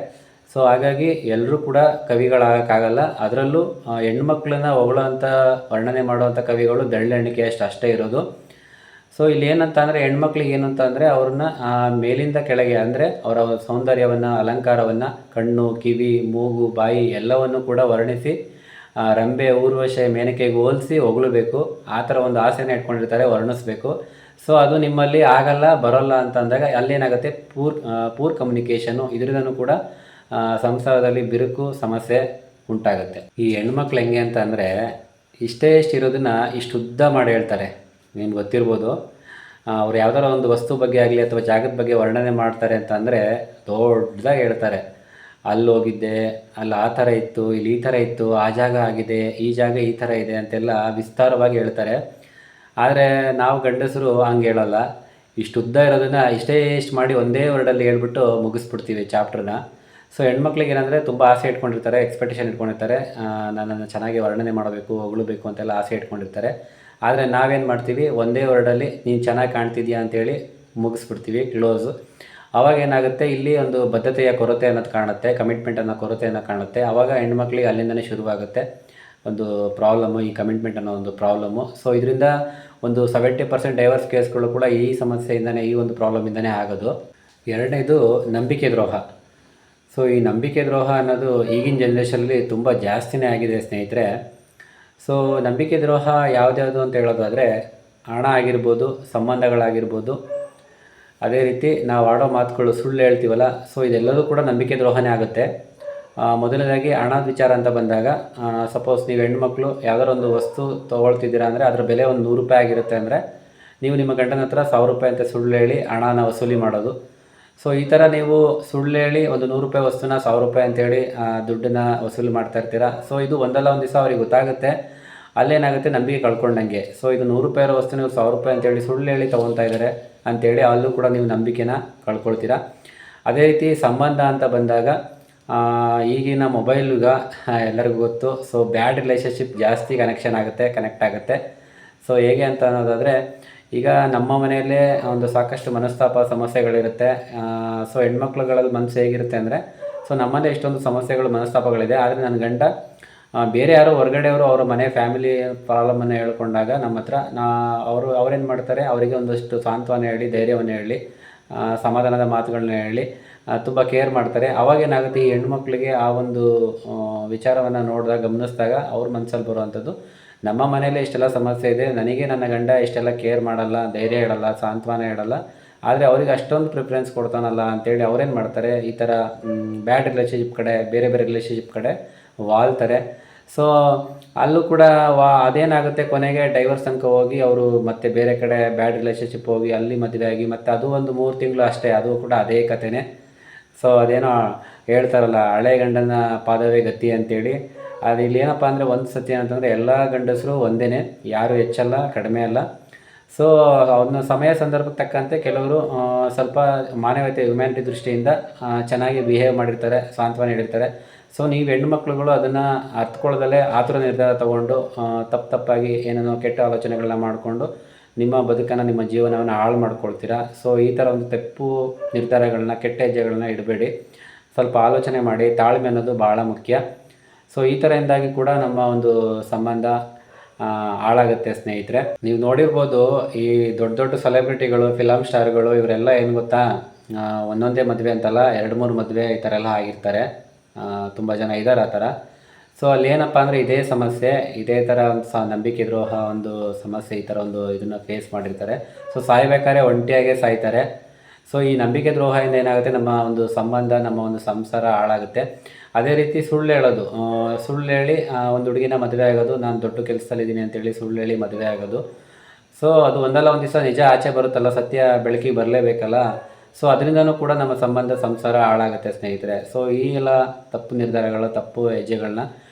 ಸೊ ಹಾಗಾಗಿ ಎಲ್ಲರೂ ಕೂಡ ಕವಿಗಳಾಗಕ್ಕಾಗಲ್ಲ. ಅದರಲ್ಲೂ ಹೆಣ್ಮಕ್ಳನ್ನ ಹೊಗಳೋಂಥ, ವರ್ಣನೆ ಮಾಡುವಂಥ ಕವಿಗಳು ದಳ್ಳೆಣಿಕೆ ಅಷ್ಟೇ ಇರೋದು. ಸೊ ಇಲ್ಲಿ ಏನಂತ ಅಂದರೆ, ಹೆಣ್ಮಕ್ಳಿಗೆ ಏನಂತ ಅಂದರೆ ಅವ್ರನ್ನ ಮೇಲಿಂದ ಕೆಳಗೆ ಅಂದರೆ ಅವರ ಸೌಂದರ್ಯವನ್ನು, ಅಲಂಕಾರವನ್ನು, ಕಣ್ಣು, ಕಿವಿ, ಮೂಗು, ಬಾಯಿ ಎಲ್ಲವನ್ನು ಕೂಡ ವರ್ಣಿಸಿ ರಂಬೆ, ಊರ್ವಶೆ, ಮೇನಕೆಗೆ ಹೋಲಿಸಿ ಹೊಗಳಬೇಕು. ಆ ಥರ ಒಂದು ಆಸೆನ ಇಟ್ಕೊಂಡಿರ್ತಾರೆ, ವರ್ಣಿಸ್ಬೇಕು. ಸೊ ಅದು ನಿಮ್ಮಲ್ಲಿ ಆಗಲ್ಲ, ಬರೋಲ್ಲ ಅಂತ ಅಂದಾಗ ಅಲ್ಲೇನಾಗುತ್ತೆ, ಪೂರ್ ಕಮ್ಯುನಿಕೇಷನು, ಇದರಿಂದನೂ ಕೂಡ ಸಂಸಾರದಲ್ಲಿ ಬಿರುಕು, ಸಮಸ್ಯೆ ಉಂಟಾಗುತ್ತೆ. ಈ ಹೆಣ್ಮಕ್ಳು ಹೆಂಗೆ ಅಂತ ಅಂದರೆ, ಇಷ್ಟೇ ಇರೋದನ್ನು ಇಷ್ಟು ಉದ್ದ ಮಾಡಿ ಹೇಳ್ತಾರೆ. ನಿಮ್ಗೆ ಗೊತ್ತಿರ್ಬೋದು, ಅವ್ರು ಯಾವ್ದಾರ ಒಂದು ವಸ್ತು ಬಗ್ಗೆ ಆಗಲಿ ಅಥವಾ ಜಾಗದ ಬಗ್ಗೆ ವರ್ಣನೆ ಮಾಡ್ತಾರೆ ಅಂತ ಅಂದರೆ ದೊಡ್ಡದಾಗಿ ಹೇಳ್ತಾರೆ. ಅಲ್ಲಿ ಹೋಗಿದ್ದೆ, ಅಲ್ಲಿ ಆ ಥರ ಇತ್ತು, ಇಲ್ಲಿ ಈ ಥರ ಇತ್ತು, ಆ ಜಾಗ ಆಗಿದೆ, ಈ ಜಾಗ ಈ ಥರ ಇದೆ ಅಂತೆಲ್ಲ ವಿಸ್ತಾರವಾಗಿ ಹೇಳ್ತಾರೆ. ಆದರೆ ನಾವು ಗಂಡಸರು ಹಂಗೆ ಹೇಳಲ್ಲ. ಇಷ್ಟು ಉದ್ದ ಇರೋದನ್ನು ಇಷ್ಟು ಮಾಡಿ ಒಂದೇ ವರ್ಡಲ್ಲಿ ಹೇಳ್ಬಿಟ್ಟು ಮುಗಿಸ್ಬಿಡ್ತೀವಿ ಚಾಪ್ಟ್ರನ್ನ. ಸೊ ಹೆಣ್ಮಕ್ಳಿಗೆ ಏನಂದರೆ ತುಂಬ ಆಸೆ ಇಟ್ಕೊಂಡಿರ್ತಾರೆ, ಎಕ್ಸ್ಪೆಕ್ಟೇಷನ್ ಇಟ್ಕೊಂಡಿರ್ತಾರೆ, ನನ್ನನ್ನು ಚೆನ್ನಾಗಿ ವರ್ಣನೆ ಮಾಡಬೇಕು, ಹೊಗಳಬೇಕು ಅಂತೆಲ್ಲ ಆಸೆ ಇಟ್ಕೊಂಡಿರ್ತಾರೆ. ಆದರೆ ನಾವೇನು ಮಾಡ್ತೀವಿ, ಒಂದೇ ವರ್ಡಲ್ಲಿ ನೀನು ಚೆನ್ನಾಗಿ ಕಾಣ್ತಿದ್ಯಾ ಅಂತೇಳಿ ಮುಗಿಸ್ಬಿಡ್ತೀವಿ, ಕ್ಲೋಸು. ಆವಾಗ ಏನಾಗುತ್ತೆ, ಇಲ್ಲಿ ಒಂದು ಬದ್ಧತೆಯ ಕೊರತೆ ಅನ್ನೋದು ಕಾಣುತ್ತೆ, ಕಮಿಟ್ಮೆಂಟ್ ಅನ್ನೋ ಕೊರತೆಯನ್ನು ಕಾಣುತ್ತೆ. ಆವಾಗ ಹೆಣ್ಮಕ್ಳಿಗೆ ಅಲ್ಲಿಂದನೇ ಶುರುವಾಗುತ್ತೆ ಒಂದು ಪ್ರಾಬ್ಲಮ್ಮು, ಈ ಕಮಿಟ್ಮೆಂಟ್ ಅನ್ನೋ ಒಂದು ಪ್ರಾಬ್ಲಮ್ಮು. ಸೊ ಇದರಿಂದ ಒಂದು 70% ಡೈವರ್ಸ್ ಕೇಸ್ಗಳು ಕೂಡ ಈ ಸಮಸ್ಯೆಯಿಂದನೇ, ಈ ಒಂದು ಪ್ರಾಬ್ಲಮಿಂದನೇ ಆಗೋದು. ಎರಡನೇದು ನಂಬಿಕೆ ದ್ರೋಹ. ಸೊ ಈ ನಂಬಿಕೆ ದ್ರೋಹ ಅನ್ನೋದು ಈಗಿನ ಜನ್ರೇಷನಲ್ಲಿ ತುಂಬ ಜಾಸ್ತಿನೇ ಆಗಿದೆ ಸ್ನೇಹಿತರೆ. ಸೊ ನಂಬಿಕೆ ದ್ರೋಹ ಯಾವುದ್ಯಾವುದು ಅಂತ ಹೇಳೋದಾದರೆ, ಹಣ ಆಗಿರ್ಬೋದು, ಸಂಬಂಧಗಳಾಗಿರ್ಬೋದು, ಅದೇ ರೀತಿ ನಾವು ಆಡೋ ಮಾತುಗಳು ಸುಳ್ಳು ಹೇಳ್ತೀವಲ್ಲ, ಸೊ ಇದೆಲ್ಲದೂ ಕೂಡ ನಂಬಿಕೆ ದ್ರೋಹನೇ ಆಗುತ್ತೆ. ಮೊದಲನೇದಾಗಿ ಹಣದ ವಿಚಾರ ಅಂತ ಬಂದಾಗ, ಸಪೋಸ್ ನೀವು ಹೆಣ್ಮಕ್ಳು ಯಾವ್ದಾರು ಒಂದು ವಸ್ತು ತೊಗೊಳ್ತಿದ್ದೀರಾ ಅಂದರೆ ಅದರ ಬೆಲೆ ಒಂದು 100 ರೂಪಾಯಿ ಆಗಿರುತ್ತೆ ಅಂದರೆ, ನೀವು ನಿಮ್ಮ ಗಂಡನ ಹತ್ರ 1000 ರೂಪಾಯಿ ಅಂತ ಸುಳ್ಳು ಹೇಳಿ ಹಣನ ವಸೂಲಿ ಮಾಡೋದು. ಸೊ ಈ ಥರ ನೀವು ಸುಳ್ಳು ಹೇಳಿ ಒಂದು 100 ರೂಪಾಯಿ ವಸ್ತುನ 1000 ರೂಪಾಯಿ ಅಂತೇಳಿ ದುಡ್ಡನ್ನು ವಸೂಲಿ ಮಾಡ್ತಾ ಇರ್ತೀರಾ. ಸೊ ಇದು ಒಂದಲ್ಲ ಒಂದು ದಿವಸ ಅವ್ರಿಗೆ ಗೊತ್ತಾಗುತ್ತೆ, ಅಲ್ಲೇನಾಗುತ್ತೆ, ನಂಬಿಕೆ ಕಳ್ಕೊಂಡಂಗೆ. ಸೊ ಇದು 100 ರೂಪಾಯಿ ಇರೋ ವಸ್ತು ನೀವು 1000 ರೂಪಾಯಿ ಅಂತೇಳಿ ಸುಳ್ಳು ಹೇಳಿ ತೊಗೊತಾ ಇದ್ದಾರೆ ಅಂಥೇಳಿ ಅಲ್ಲೂ ಕೂಡ ನೀವು ನಂಬಿಕೆನ ಕಳ್ಕೊಳ್ತೀರಾ. ಅದೇ ರೀತಿ ಸಂಬಂಧ ಅಂತ ಬಂದಾಗ, ಈಗಿನ ಮೊಬೈಲ್ಗ ಎಲ್ಲರಿಗೂ ಗೊತ್ತು. ಸೊ ಬ್ಯಾಡ್ ರಿಲೇಷನ್ಶಿಪ್ ಜಾಸ್ತಿ ಕನೆಕ್ಟ್ ಆಗುತ್ತೆ. ಸೊ ಹೇಗೆ ಅಂತ ಅನ್ನೋದಾದರೆ, ಈಗ ನಮ್ಮ ಮನೆಯಲ್ಲೇ ಒಂದು ಸಾಕಷ್ಟು ಮನಸ್ತಾಪ ಸಮಸ್ಯೆಗಳಿರುತ್ತೆ. ಸೊ ಹೆಣ್ಮಕ್ಳುಗಳಲ್ಲಿ ಮನಸ್ಸು ಹೇಗಿರುತ್ತೆ ಅಂದರೆ, ಸೊ ನಮ್ಮಲ್ಲೇ ಇಷ್ಟೊಂದು ಸಮಸ್ಯೆಗಳು ಮನಸ್ತಾಪಗಳಿದೆ, ಆದರೆ ನನ್ನ ಗಂಡ ಬೇರೆ ಯಾರೋ ಹೊರಗಡೆಯವರು ಅವರ ಮನೆ ಫ್ಯಾಮಿಲಿ ಪ್ರಾಬ್ಲಮನ್ನು ಹೇಳ್ಕೊಂಡಾಗ ನಮ್ಮ ಹತ್ರ ಅವ್ರೇನು ಮಾಡ್ತಾರೆ, ಅವರಿಗೆ ಒಂದಷ್ಟು ಸಾಂತ್ವನ ಹೇಳಿ, ಧೈರ್ಯವನ್ನು ಹೇಳಿ, ಸಮಾಧಾನದ ಮಾತುಗಳನ್ನ ಹೇಳಿ ತುಂಬ ಕೇರ್ ಮಾಡ್ತಾರೆ. ಅವಾಗೇನಾಗುತ್ತೆ, ಈ ಹೆಣ್ಮಕ್ಳಿಗೆ ಆ ಒಂದು ವಿಚಾರವನ್ನು ನೋಡಿದಾಗ, ಗಮನಿಸಿದಾಗ ಅವ್ರ ಮನಸ್ಸಲ್ಲಿ ಬರುವಂಥದ್ದು, ನಮ್ಮ ಮನೆಯಲ್ಲೇ ಇಷ್ಟೆಲ್ಲ ಸಮಸ್ಯೆ ಇದೆ, ನನಗೆ ನನ್ನ ಗಂಡ ಇಷ್ಟೆಲ್ಲ ಕೇರ್ ಮಾಡಲ್ಲ, ಧೈರ್ಯ ಹೇಳಲ್ಲ, ಸಾಂತ್ವನ ಹೇಳಲ್ಲ, ಆದರೆ ಅವ್ರಿಗೆ ಅಷ್ಟೊಂದು ಪ್ರಿಫರೆನ್ಸ್ ಕೊಡ್ತಾನಲ್ಲ ಅಂತೇಳಿ ಅವ್ರೇನು ಮಾಡ್ತಾರೆ, ಈ ಥರ ಬ್ಯಾಡ್ ರಿಲೇಷನ್ಶಿಪ್ ಕಡೆ, ಬೇರೆ ಬೇರೆ ರಿಲೇಷನ್ಶಿಪ್ ಕಡೆ ವಾಲ್ತಾರೆ. ಸೊ ಅಲ್ಲೂ ಕೂಡ ಅದೇನಾಗುತ್ತೆ, ಕೊನೆಗೆ ಡೈವರ್ಸ್ ತನಕ ಹೋಗಿ ಅವರು ಮತ್ತೆ ಬೇರೆ ಕಡೆ ಬ್ಯಾಡ್ ರಿಲೇಷನ್ಶಿಪ್ ಹೋಗಿ ಅಲ್ಲಿ ಮದುವೆ ಆಗಿ ಮತ್ತೆ ಅದು ಒಂದು 3 ತಿಂಗಳು ಅಷ್ಟೇ, ಅದು ಕೂಡ ಅದೇ ಕಥೆನೇ. ಸೊ ಅದೇನೋ ಹೇಳ್ತಾರಲ್ಲ, ಹಳೆ ಗಂಡನ ಪಾದವೇ ಗತಿ ಅಂತೇಳಿ. ಅದು ಇಲ್ಲಿ ಏನಪ್ಪ ಅಂದರೆ, ಒಂದು ಸತ್ಯ ಅಂತಂದರೆ ಎಲ್ಲ ಗಂಡಸರು ಒಂದೇ, ಯಾರು ಹೆಚ್ಚಲ್ಲ ಕಡಿಮೆ ಅಲ್ಲ. ಸೊ ಅವನ್ನ ಸಮಯ ಸಂದರ್ಭಕ್ಕೆ ತಕ್ಕಂತೆ ಕೆಲವರು ಸ್ವಲ್ಪ ಮಾನವೀಯತೆ, ಹ್ಯುಮ್ಯಾನಿಟಿ ದೃಷ್ಟಿಯಿಂದ ಚೆನ್ನಾಗಿ ಬಿಹೇವ್ ಮಾಡಿರ್ತಾರೆ, ಸಾಂತ್ವನ ಹೇಳಿರ್ತಾರೆ. ಸೊ ನೀವು ಹೆಣ್ಣುಮಕ್ಳುಗಳು ಅದನ್ನು ಅರ್ಥಕೊಳ್ಳದಲ್ಲೇ ಆತುರ ನಿರ್ಧಾರ ತೊಗೊಂಡು ತಪ್ಪಾಗಿ ಏನೇನೋ ಕೆಟ್ಟ ಆಲೋಚನೆಗಳನ್ನ ಮಾಡಿಕೊಂಡು ನಿಮ್ಮ ಬದುಕನ್ನು, ನಿಮ್ಮ ಜೀವನವನ್ನು ಹಾಳು ಮಾಡ್ಕೊಳ್ತೀರಾ. ಸೊ ಈ ಥರ ಒಂದು ತಪ್ಪು ನಿರ್ಧಾರಗಳನ್ನ, ಕೆಟ್ಟ ಹೆಜ್ಜೆಗಳನ್ನ ಇಡಬೇಡಿ. ಸ್ವಲ್ಪ ಆಲೋಚನೆ ಮಾಡಿ. ತಾಳ್ಮೆ ಅನ್ನೋದು ಭಾಳ ಮುಖ್ಯ. ಸೊ ಈ ಥರದಿಂದಾಗಿ ಕೂಡ ನಮ್ಮ ಒಂದು ಸಂಬಂಧ ಹಾಳಾಗುತ್ತೆ ಸ್ನೇಹಿತರೆ. ನೀವು ನೋಡಿರ್ಬೋದು, ಈ ದೊಡ್ಡ ದೊಡ್ಡ ಸೆಲೆಬ್ರಿಟಿಗಳು, ಫಿಲಮ್ ಸ್ಟಾರ್ಗಳು, ಇವರೆಲ್ಲ ಏನು ಗೊತ್ತಾ, ಒಂದೊಂದೇ ಮದುವೆ ಅಂತಲ್ಲ, 2-3 ಮದುವೆ ಈ ಥರ ಎಲ್ಲ ಆಗಿರ್ತಾರೆ. ತುಂಬ ಜನ ಇದ್ದಾರೆ ಆ ಥರ. ಸೊ ಅಲ್ಲಿ ಏನಪ್ಪ ಅಂದರೆ, ಇದೇ ಸಮಸ್ಯೆ, ಇದೇ ಥರ ಒಂದು ನಂಬಿಕೆ ದ್ರೋಹ ಒಂದು ಸಮಸ್ಯೆ, ಈ ಥರ ಒಂದು ಇದನ್ನು ಫೇಸ್ ಮಾಡಿರ್ತಾರೆ. ಸೊ ಸಾಯ್ಬೇಕಾದ್ರೆ ಒಂಟಿಯಾಗೇ ಸಾಯ್ತಾರೆ. ಸೊ ಈ ನಂಬಿಕೆ ದ್ರೋಹದಿಂದ ಏನಾಗುತ್ತೆ, ನಮ್ಮ ಒಂದು ಸಂಬಂಧ, ನಮ್ಮ ಒಂದು ಸಂಸಾರ ಹಾಳಾಗುತ್ತೆ. ಅದೇ ರೀತಿ ಸುಳ್ಳು ಹೇಳೋದು, ಸುಳ್ಳು ಹೇಳಿ ಒಂದು ಹುಡುಗಿನ ಮದುವೆ ಆಗೋದು, ನಾನು ದೊಡ್ಡ ಕೆಲಸದಲ್ಲಿದ್ದೀನಿ ಅಂತೇಳಿ ಸುಳ್ಳು ಹೇಳಿ ಮದುವೆ ಆಗೋದು. ಸೊ ಅದು ಒಂದಲ್ಲ ಒಂದು ದಿವಸ ನಿಜ ಆಚೆ ಬರುತ್ತಲ್ಲ, ಸತ್ಯ ಬೆಳಕಿಗೆ ಬರಲೇಬೇಕಲ್ಲ. ಸೊ ಅದರಿಂದನೂ ಕೂಡ ನಮ್ಮ ಸಂಬಂಧ, ಸಂಸಾರ ಹಾಳಾಗುತ್ತೆ ಸ್ನೇಹಿತರೆ. ಸೊ ಈ ಎಲ್ಲ ತಪ್ಪು ನಿರ್ಧಾರಗಳು, ತಪ್ಪು ಹೆಜ್ಜೆಗಳನ್ನ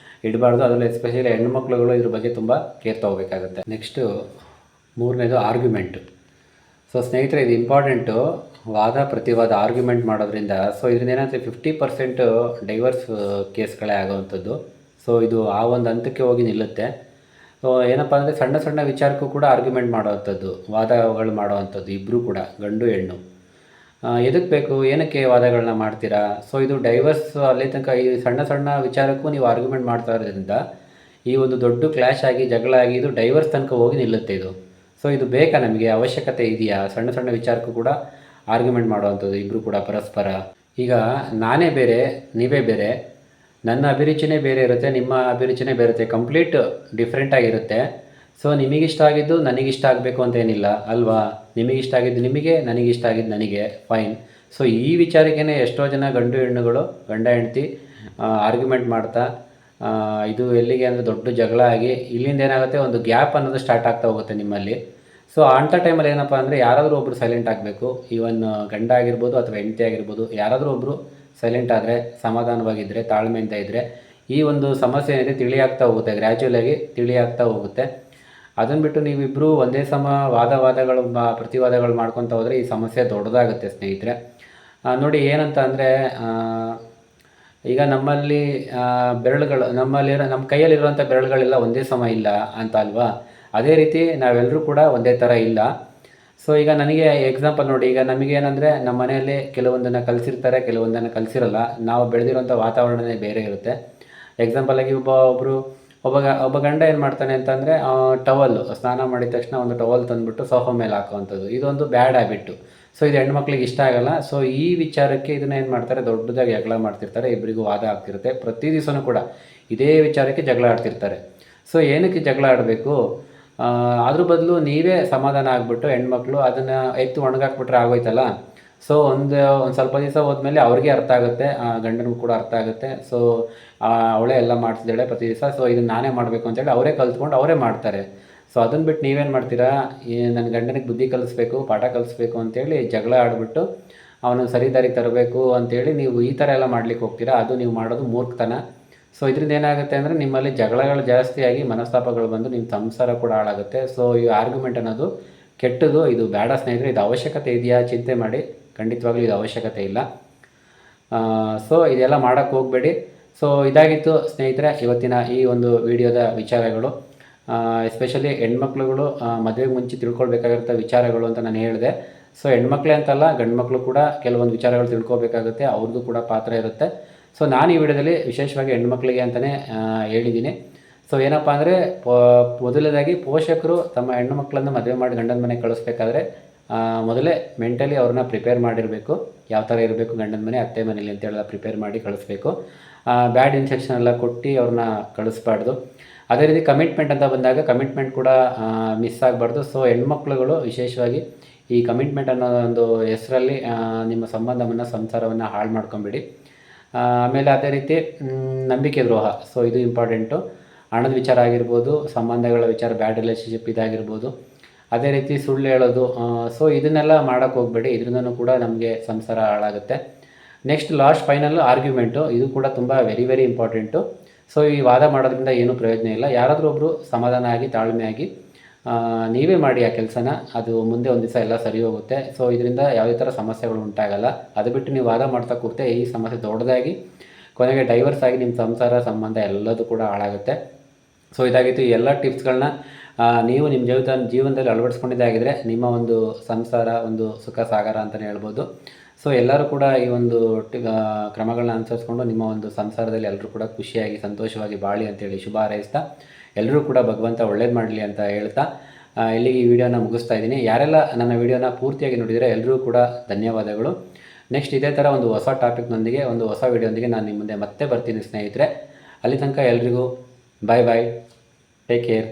ಇಡಬಾರ್ದು. ಅದರಲ್ಲಿ ಎಸ್ಪೆಷಲಿ ಹೆಣ್ಣುಮಕ್ಳುಗಳು ಇದ್ರ ಬಗ್ಗೆ ತುಂಬ ಕೇರ್ ತೊಗೋಬೇಕಾಗುತ್ತೆ. ನೆಕ್ಸ್ಟು 3ನೇದು ಆರ್ಗ್ಯುಮೆಂಟು. ಸೊ ಸ್ನೇಹಿತರೆ, ಇದು ಇಂಪಾರ್ಟೆಂಟು. ವಾದ ಪ್ರತಿವಾದ, ಆರ್ಗ್ಯುಮೆಂಟ್ ಮಾಡೋದ್ರಿಂದ ಸೊ ಇದರಿಂದ ಏನಾಗುತ್ತೆ, 50% ಡೈವರ್ಸ್ ಕೇಸ್ಗಳೇ ಆಗೋವಂಥದ್ದು. ಸೊ ಇದು ಆ ಒಂದು ಹಂತಕ್ಕೆ ಹೋಗಿ ನಿಲ್ಲುತ್ತೆ. ಸೊ ಏನಪ್ಪ ಅಂದರೆ, ಸಣ್ಣ ಸಣ್ಣ ವಿಚಾರಕ್ಕೂ ಕೂಡ ಆರ್ಗ್ಯುಮೆಂಟ್ ಮಾಡೋವಂಥದ್ದು, ವಾದಗಳು ಮಾಡೋವಂಥದ್ದು, ಇಬ್ಬರೂ ಕೂಡ, ಗಂಡು ಹೆಣ್ಣು. ಎದಕ್ಕೆ ಬೇಕು, ಏನಕ್ಕೆ ವಾದಗಳನ್ನ ಮಾಡ್ತೀರಾ? ಸೊ ಇದು ಡೈವರ್ಸ್ ಅಲ್ಲಿ ತನಕ, ಈ ಸಣ್ಣ ಸಣ್ಣ ವಿಚಾರಕ್ಕೂ ನೀವು ಆರ್ಗ್ಯುಮೆಂಟ್ ಮಾಡ್ತಾ ಇರೋದ್ರಿಂದ ಈ ಒಂದು ದೊಡ್ಡ ಕ್ಲ್ಯಾಶ್ ಆಗಿ, ಜಗಳ ಆಗಿ, ಇದು ಡೈವರ್ಸ್ ತನಕ ಹೋಗಿ ನಿಲ್ಲುತ್ತೆ ಇದು. ಸೊ ಇದು ಬೇಕಾ, ನಮಗೆ ಅವಶ್ಯಕತೆ ಇದೆಯಾ? ಸಣ್ಣ ಸಣ್ಣ ವಿಚಾರಕ್ಕೂ ಕೂಡ ಆರ್ಗ್ಯುಮೆಂಟ್ ಮಾಡುವಂಥದ್ದು ಇಬ್ಬರು ಕೂಡ ಪರಸ್ಪರ. ಈಗ ನಾನೇ ಬೇರೆ, ನೀವೇ ಬೇರೆ, ನನ್ನ ಅಭಿರುಚಿನೇ ಬೇರೆ ಇರುತ್ತೆ, ನಿಮ್ಮ ಅಭಿರುಚಿನೇ ಬೇರೆ ಇರುತ್ತೆ, ಕಂಪ್ಲೀಟ್ ಡಿಫ್ರೆಂಟಾಗಿರುತ್ತೆ. ಸೊ ನಿಮಗಿಷ್ಟ ಆಗಿದ್ದು ನನಗಿಷ್ಟ ಆಗಬೇಕು ಅಂತ ಏನಿಲ್ಲ ಅಲ್ವಾ? ನಿಮಗಿಷ್ಟ ಆಗಿದ್ದು ನಿಮಗೆ, ನನಗಿಷ್ಟ ಆಗಿದ್ದು ನನಗೆ, ಫೈನ್. ಸೊ ಈ ವಿಚಾರಕ್ಕೇ ಎಷ್ಟೋ ಜನ ಗಂಡು ಹೆಣ್ಣುಗಳು, ಗಂಡ ಹೆಂಡ್ತಿ ಆರ್ಗ್ಯುಮೆಂಟ್ ಮಾಡ್ತಾ ಇದು ಎಲ್ಲಿಗೆ ಅಂದರೆ ದೊಡ್ಡ ಜಗಳ ಆಗಿ, ಇಲ್ಲಿಂದ ಏನಾಗುತ್ತೆ, ಒಂದು ಗ್ಯಾಪ್ ಅನ್ನೋದು ಸ್ಟಾರ್ಟ್ ಆಗ್ತಾ ಹೋಗುತ್ತೆ ನಿಮ್ಮಲ್ಲಿ. ಸೊ ಅಂಥ ಟೈಮಲ್ಲಿ ಏನಪ್ಪ ಅಂದರೆ ಯಾರಾದರೂ ಒಬ್ಬರು ಸೈಲೆಂಟ್ ಆಗಬೇಕು. ಈವನ್ ಗಂಡ ಆಗಿರ್ಬೋದು ಅಥವಾ ಹೆಂಡತಿ ಆಗಿರ್ಬೋದು, ಯಾರಾದರೂ ಒಬ್ಬರು ಸೈಲೆಂಟ್ ಆದರೆ, ಸಮಾಧಾನವಾಗಿದ್ದರೆ, ತಾಳ್ಮೆಯಿಂದ ಇದ್ದರೆ ಈ ಒಂದು ಸಮಸ್ಯೆ ಏನಿದೆ ತಿಳಿಯಾಗ್ತಾ ಹೋಗುತ್ತೆ, ಗ್ರ್ಯಾಜುಯಲಾಗಿ ತಿಳಿಯಾಗ್ತಾ ಹೋಗುತ್ತೆ. ಅದನ್ನು ಬಿಟ್ಟು ನೀವಿಬ್ಬರು ಒಂದೇ ಸಮ ವಾದಗಳು ಪ್ರತಿವಾದಗಳು ಮಾಡ್ಕೊತ ಹೋದರೆ ಈ ಸಮಸ್ಯೆ ದೊಡ್ಡದಾಗುತ್ತೆ ಸ್ನೇಹಿತರೆ. ನೋಡಿ ಏನಂತ ಅಂದರೆ, ಈಗ ನಮ್ಮಲ್ಲಿ ಬೆರಳುಗಳು ನಮ್ಮ ಕೈಯಲ್ಲಿರುವಂಥ ಬೆರಳುಗಳೆಲ್ಲ ಒಂದೇ ಸಮ ಇಲ್ಲ ಅಂತ ಅಲ್ವಾ? ಅದೇ ರೀತಿ ನಾವೆಲ್ಲರೂ ಕೂಡ ಒಂದೇ ಥರ ಇಲ್ಲ. ಸೊ ಈಗ ನನಗೆ ಎಕ್ಸಾಂಪಲ್ ನೋಡಿ, ಈಗ ನಮಗೇನೆಂದರೆ ನಮ್ಮ ಮನೆಯಲ್ಲಿ ಕೆಲವೊಂದನ್ನು ಕಲಿಸಿರ್ತಾರೆ, ಕೆಲವೊಂದನ್ನು ಕಲಿಸಿರಲ್ಲ. ನಾವು ಬೆಳೆದಿರೋಂಥ ವಾತಾವರಣನೇ ಬೇರೆ ಇರುತ್ತೆ. ಎಕ್ಸಾಂಪಲಾಗಿ ಒಬ್ಬ ಗಂಡ ಏನು ಮಾಡ್ತಾನೆ ಅಂತಂದರೆ, ಸ್ನಾನ ಮಾಡಿದ ತಕ್ಷಣ ಒಂದು ಟವಲ್ ತಂದುಬಿಟ್ಟು ಸೋಫಾ ಮೇಲೆ ಹಾಕುವಂಥದ್ದು, ಇದೊಂದು ಬ್ಯಾಡ್ ಹ್ಯಾಬಿಟ್ಟು. ಸೊ ಇದು ಹೆಣ್ಮಕ್ಳಿಗೆ ಇಷ್ಟ ಆಗಲ್ಲ. ಸೊ ಈ ವಿಚಾರಕ್ಕೆ ಇದನ್ನ ಏನು ಮಾಡ್ತಾರೆ, ದೊಡ್ಡದಾಗಿ ಜಗಳ ಮಾಡ್ತಿರ್ತಾರೆ, ಇಬ್ಬರಿಗೂ ವಾದ ಆಗ್ತಿರುತ್ತೆ. ಪ್ರತಿ ದಿವಸನೂ ಕೂಡ ಇದೇ ವಿಚಾರಕ್ಕೆ ಜಗಳ ಆಡ್ತಿರ್ತಾರೆ. ಸೊ ಏನಕ್ಕೆ ಜಗಳ ಆಡಬೇಕು? ಅದ್ರ ಬದಲು ನೀವೇ ಸಮಾಧಾನ ಆಗಿಬಿಟ್ಟು ಹೆಣ್ಮಕ್ಳು ಅದನ್ನು ಎತ್ತು ಒಣಗಾಕ್ಬಿಟ್ರೆ ಆಗೋಯ್ತಲ್ಲ. ಸೊ ಒಂದು ಸ್ವಲ್ಪ ದಿವಸ ಹೋದ್ಮೇಲೆ ಅವ್ರಿಗೆ ಅರ್ಥ ಆಗುತ್ತೆ, ಗಂಡನಿಗೂ ಕೂಡ ಅರ್ಥ ಆಗುತ್ತೆ. ಸೊ ಅವಳೇ ಎಲ್ಲ ಮಾಡ್ತಿದ್ದಾಳೆ ಪ್ರತಿ ದಿವಸ, ಸೊ ಇದನ್ನು ನಾನೇ ಮಾಡಬೇಕು ಅಂತೇಳಿ ಅವರೇ ಕಲ್ತ್ಕೊಂಡು ಅವರೇ ಮಾಡ್ತಾರೆ. ಸೊ ಅದನ್ನು ಬಿಟ್ಟು ನೀವೇನು ಮಾಡ್ತೀರಾ, ನನ್ನ ಗಂಡನಿಗೆ ಬುದ್ಧಿ ಕಲಿಸ್ಬೇಕು, ಪಾಠ ಕಲಿಸ್ಬೇಕು ಅಂತೇಳಿ ಜಗಳ ಆಡಿಬಿಟ್ಟು ಅವನು ಸರಿ ದಾರಿಗೆ ತರಬೇಕು ಅಂತೇಳಿ ನೀವು ಈ ಥರ ಎಲ್ಲ ಮಾಡ್ಲಿಕ್ಕೆ ಹೋಗ್ತೀರಾ. ಅದು ನೀವು ಮಾಡೋದು ಮೂರ್ಖತನ. ಸೊ ಇದರಿಂದ ಏನಾಗುತ್ತೆ ಅಂದರೆ ನಿಮ್ಮಲ್ಲಿ ಜಗಳಗಳು ಜಾಸ್ತಿಯಾಗಿ ಮನಸ್ತಾಪಗಳು ಬಂದು ನಿಮ್ಮ ಸಂಸಾರ ಕೂಡ ಹಾಳಾಗುತ್ತೆ. ಸೊ ಈ ಆರ್ಗ್ಯುಮೆಂಟ್ ಅನ್ನೋದು ಕೆಟ್ಟದು, ಇದು ಬೇಡ ಸ್ನೇಹಿತರೆ. ಇದು ಅವಶ್ಯಕತೆ ಇದೆಯಾ ಚಿಂತೆ ಮಾಡಿ, ಖಂಡಿತವಾಗ್ಲೂ ಇದು ಅವಶ್ಯಕತೆ ಇಲ್ಲ. ಸೊ ಇದೆಲ್ಲ ಮಾಡೋಕ್ಕೆ ಹೋಗಬೇಡಿ. ಸೊ ಇದಾಗಿತ್ತು ಸ್ನೇಹಿತರೆ ಇವತ್ತಿನ ಈ ಒಂದು ವಿಡಿಯೋದ ವಿಚಾರಗಳು. ಎಸ್ಪೆಷಲಿ ಹೆಣ್ಮಕ್ಳುಗಳು ಮದುವೆಗೆ ಮುಂಚೆ ತಿಳ್ಕೊಳ್ಬೇಕಾಗಿರೋ ವಿಚಾರಗಳು ಅಂತ ನಾನು ಹೇಳಿದೆ. ಸೊ ಹೆಣ್ಮಕ್ಳೇ ಅಂತಲ್ಲ, ಗಂಡು ಮಕ್ಕಳು ಕೂಡ ಕೆಲವೊಂದು ವಿಚಾರಗಳು ತಿಳ್ಕೊಬೇಕಾಗುತ್ತೆ, ಅವ್ರದ್ದು ಕೂಡ ಪಾತ್ರ ಇರುತ್ತೆ. ಸೊ ನಾನು ಈ ವಿಡಿಯೋದಲ್ಲಿ ವಿಶೇಷವಾಗಿ ಹೆಣ್ಮಕ್ಳಿಗೆ ಅಂತಲೇ ಹೇಳಿದ್ದೀನಿ. ಸೊ ಏನಪ್ಪ ಅಂದರೆ, ಮೊದಲನೇದಾಗಿ ಪೋಷಕರು ತಮ್ಮ ಹೆಣ್ಣು ಮಕ್ಕಳನ್ನು ಮದುವೆ ಮಾಡಿ ಗಂಡನ ಮನೆಗೆ ಕಳಿಸ್ಬೇಕಾದ್ರೆ ಮೊದಲೇ ಮೆಂಟಲಿ ಅವ್ರನ್ನ ಪ್ರಿಪೇರ್ ಮಾಡಿರಬೇಕು. ಯಾವ ಥರ ಇರಬೇಕು ಗಂಡನ ಮನೆ, ಅತ್ತೆ ಮನೇಲಿ ಅಂತೇಳೆಲ್ಲ ಪ್ರಿಪೇರ್ ಮಾಡಿ ಕಳಿಸ್ಬೇಕು. ಬ್ಯಾಡ್ ಇನ್ಸ್ಟ್ರಕ್ಷನ್ ಎಲ್ಲ ಕೊಟ್ಟು ಅವ್ರನ್ನ ಕಳಿಸ್ಬಾರ್ದು. ಅದೇ ರೀತಿ ಕಮಿಟ್ಮೆಂಟ್ ಅಂತ ಬಂದಾಗ ಕಮಿಟ್ಮೆಂಟ್ ಕೂಡ ಮಿಸ್ ಆಗಬಾರ್ದು. ಸೊ ಹೆಣ್ಮಕ್ಳುಗಳು ವಿಶೇಷವಾಗಿ ಈ ಕಮಿಟ್ಮೆಂಟ್ ಅನ್ನೋ ಒಂದು ಹೆಸರಲ್ಲಿ ನಿಮ್ಮ ಸಂಬಂಧವನ್ನು, ಸಂಸಾರವನ್ನು ಹಾಳು ಮಾಡ್ಕೊಂಬಿಡಿ. ಆಮೇಲೆ ಅದೇ ರೀತಿ ನಂಬಿಕೆ ದ್ರೋಹ, ಸೊ ಇದು ಇಂಪಾರ್ಟೆಂಟು. ಹಣದ ವಿಚಾರ ಆಗಿರ್ಬೋದು, ಸಂಬಂಧಗಳ ವಿಚಾರ, ಬ್ಯಾಡ್ ರಿಲೇಷನ್ಶಿಪ್ ಇದಾಗಿರ್ಬೋದು. ಅದೇ ರೀತಿ ಸುಳ್ಳು ಹೇಳೋದು, ಸೊ ಇದನ್ನೆಲ್ಲ ಮಾಡೋಕ್ಕೆ ಹೋಗಬೇಡಿ. ಇದರಿಂದನೂ ಕೂಡ ನಮಗೆ ಸಂಸಾರ ಹಾಳಾಗುತ್ತೆ. ನೆಕ್ಸ್ಟ್ ಫೈನಲ್ ಆರ್ಗ್ಯುಮೆಂಟು, ಇದು ಕೂಡ ತುಂಬ ವೆರಿ ವೆರಿ ಇಂಪಾರ್ಟೆಂಟು. ಸೊ ಈ ವಾದ ಮಾಡೋದ್ರಿಂದ ಏನೂ ಪ್ರಯೋಜನ ಇಲ್ಲ. ಯಾರಾದರೂ ಒಬ್ಬರು ಸಮಾಧಾನ ಆಗಿ, ತಾಳ್ಮೆಯಾಗಿ ನೀವೇ ಮಾಡಿ ಆ ಕೆಲಸನ, ಅದು ಮುಂದೆ ಒಂದು ದಿವಸ ಎಲ್ಲ ಸರಿ ಹೋಗುತ್ತೆ. ಸೊ ಇದರಿಂದ ಯಾವುದೇ ಥರ ಸಮಸ್ಯೆಗಳು ಉಂಟಾಗಲ್ಲ. ಅದು ಬಿಟ್ಟು ನೀವು ವಾದ ಮಾಡ್ತಾ ಕೂರ್ತೆ ಈ ಸಮಸ್ಯೆ ದೊಡ್ಡದಾಗಿ ಕೊನೆಗೆ ಡೈವರ್ಸ್ ಆಗಿ ನಿಮ್ಮ ಸಂಸಾರ, ಸಂಬಂಧ ಎಲ್ಲದೂ ಕೂಡ ಹಾಳಾಗುತ್ತೆ. ಸೊ ಇದಾಗಿತ್ತು ಈ ಎಲ್ಲ ಟಿಪ್ಸ್ಗಳನ್ನ ನೀವು ನಿಮ್ಮ ಜೀವನದಲ್ಲಿ ಅಳವಡಿಸ್ಕೊಂಡಿದ್ದಾಗಿದ್ದರೆ ನಿಮ್ಮ ಒಂದು ಸಂಸಾರ ಒಂದು ಸುಖ ಸಾಗರ ಅಂತಲೇ ಹೇಳ್ಬೋದು. ಸೊ ಎಲ್ಲರೂ ಕೂಡ ಈ ಒಂದು ಕ್ರಮಗಳನ್ನ ಅನುಸರಿಸ್ಕೊಂಡು ನಿಮ್ಮ ಒಂದು ಸಂಸಾರದಲ್ಲಿ ಎಲ್ಲರೂ ಕೂಡ ಖುಷಿಯಾಗಿ, ಸಂತೋಷವಾಗಿ ಬಾಳಿ ಅಂತೇಳಿ ಶುಭ ಹಾರೈಸ್ತಾ, ಎಲ್ಲರೂ ಕೂಡ ಭಗವಂತ ಒಳ್ಳೇದು ಮಾಡಲಿ ಅಂತ ಹೇಳ್ತಾ ಇಲ್ಲಿಗೆ ಈ ವಿಡಿಯೋನ ಮುಗಿಸ್ತಾ ಇದ್ದೀನಿ. ಯಾರೆಲ್ಲ ನನ್ನ ವಿಡಿಯೋನ ಪೂರ್ತಿಯಾಗಿ ನೋಡಿದರೆ ಎಲ್ಲರೂ ಕೂಡ ಧನ್ಯವಾದಗಳು. ನೆಕ್ಸ್ಟ್ ಇದೇ ಥರ ಒಂದು ಹೊಸ ಟಾಪಿಕ್ನೊಂದಿಗೆ, ಒಂದು ಹೊಸ ವಿಡಿಯೋದೊಂದಿಗೆ ನಾನು ನಿಮ್ಮ ಮುಂದೆ ಮತ್ತೆ ಬರ್ತೀನಿ ಸ್ನೇಹಿತರೆ. ಅಲ್ಲಿ ತನಕ ಎಲ್ರಿಗೂ ಬಾಯ್, ಟೇಕ್ ಕೇರ್.